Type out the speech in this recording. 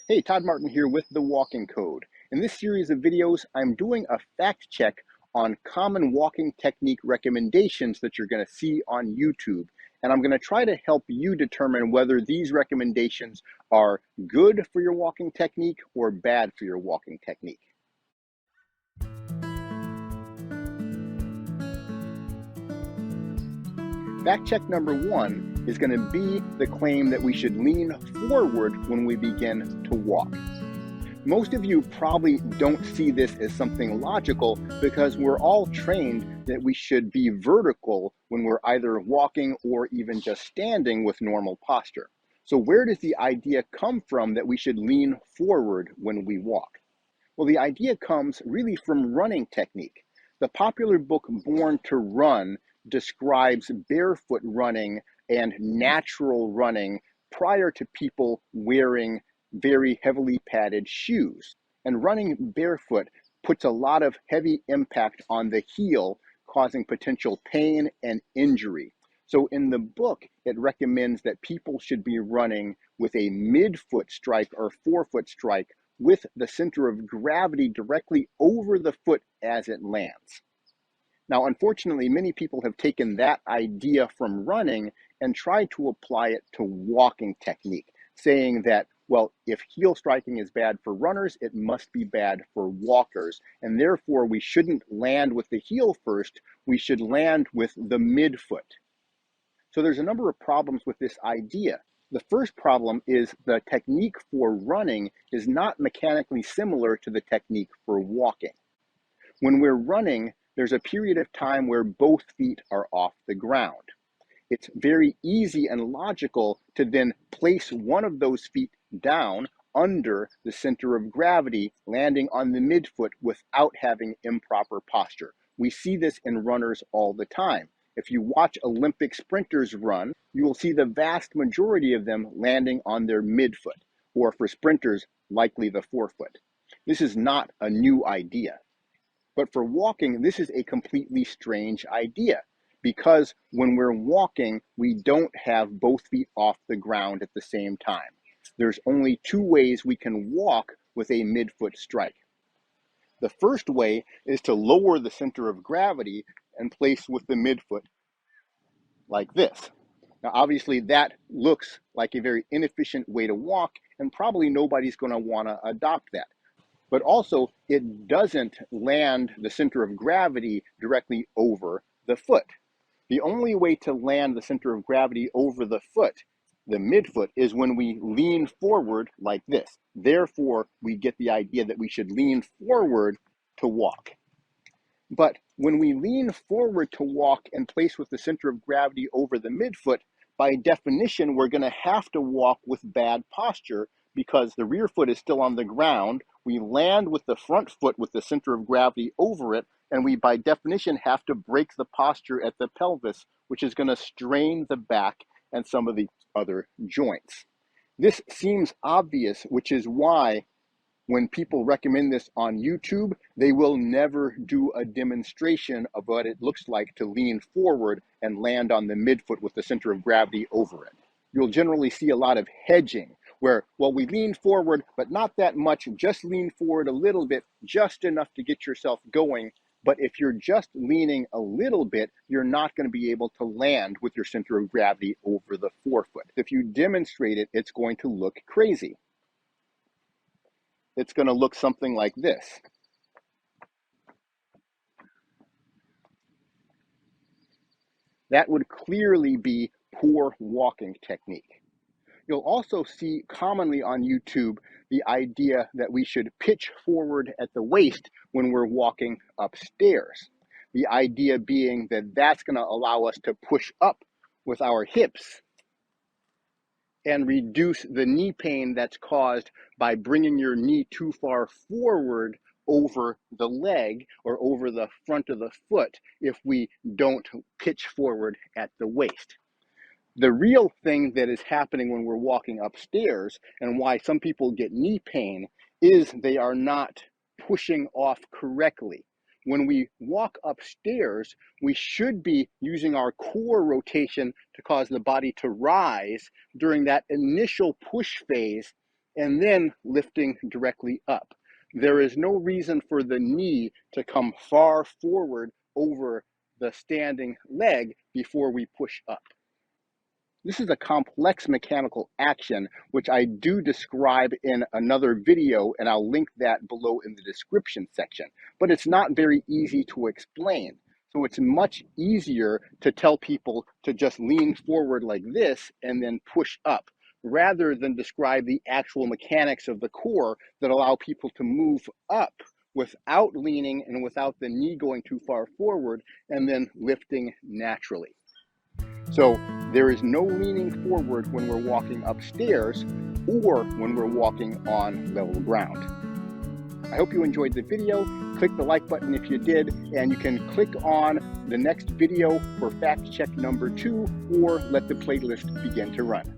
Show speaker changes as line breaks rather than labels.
Hey, Todd Martin here with The Walking Code. In this series of videos, I'm doing a fact check on common walking technique recommendations that you're going to see on YouTube. And I'm going to try to help you determine whether these recommendations are good for your walking technique or bad for your walking technique. Fact check number one is going to be the claim that we should lean forward when we begin to walk. Most of you probably don't see this as something logical because we're all trained that we should be vertical when we're either walking or even just standing with normal posture. So where does the idea come from that we should lean forward when we walk? Well, the idea comes really from running technique. The popular book Born to Run describes barefoot running and natural running prior to people wearing very heavily padded shoes. And running barefoot puts a lot of heavy impact on the heel, causing potential pain and injury. So in the book, it recommends that people should be running with a midfoot strike or forefoot strike with the center of gravity directly over the foot as it lands. Now, unfortunately, many people have taken that idea from running and tried to apply it to walking technique, saying that, well, if heel striking is bad for runners, it must be bad for walkers. And therefore, we shouldn't land with the heel first, we should land with the midfoot. So there's a number of problems with this idea. The first problem is the technique for running is not mechanically similar to the technique for walking. When we're running, there's a period of time where both feet are off the ground. It's very easy and logical to then place one of those feet down under the center of gravity, landing on the midfoot without having improper posture. We see this in runners all the time. If you watch Olympic sprinters run, you will see the vast majority of them landing on their midfoot, or for sprinters, likely the forefoot. This is not a new idea. But for walking, this is a completely strange idea because when we're walking, we don't have both feet off the ground at the same time. There's only two ways we can walk with a midfoot strike. The first way is to lower the center of gravity and place with the midfoot like this. Now, obviously, that looks like a very inefficient way to walk, and probably nobody's going to want to adopt that. But also, it doesn't land the center of gravity directly over the foot. The only way to land the center of gravity over the foot, the midfoot, is when we lean forward like this. Therefore, we get the idea that we should lean forward to walk. But when we lean forward to walk and place with the center of gravity over the midfoot, by definition, we're going to have to walk with bad posture because the rear foot is still on the ground. We land with the front foot with the center of gravity over it, and we, by definition, have to break the posture at the pelvis, which is going to strain the back and some of the other joints. This seems obvious, which is why when people recommend this on YouTube, they will never do a demonstration of what it looks like to lean forward and land on the midfoot with the center of gravity over it. You'll generally see a lot of hedging where, well, we lean forward, but not that much, just lean forward a little bit, just enough to get yourself going. But if you're just leaning a little bit, you're not going to be able to land with your center of gravity over the forefoot. If you demonstrate it, it's going to look crazy. It's going to look something like this. That would clearly be poor walking technique. You'll also see commonly on YouTube the idea that we should pitch forward at the waist when we're walking upstairs. The idea being that that's going to allow us to push up with our hips and reduce the knee pain that's caused by bringing your knee too far forward over the leg or over the front of the foot if we don't pitch forward at the waist. The real thing that is happening when we're walking upstairs and why some people get knee pain is they are not pushing off correctly. When we walk upstairs, we should be using our core rotation to cause the body to rise during that initial push phase and then lifting directly up. There is no reason for the knee to come far forward over the standing leg before we push up. This is a complex mechanical action, which I do describe in another video, and I'll link that below in the description section. But it's not very easy to explain. So it's much easier to tell people to just lean forward like this and then push up, rather than describe the actual mechanics of the core that allow people to move up without leaning and without the knee going too far forward and then lifting naturally. So there is no leaning forward when we're walking upstairs or when we're walking on level ground. I hope you enjoyed the video. Click the like button if you did, and you can click on the next video for fact check number 2, or let the playlist begin to run.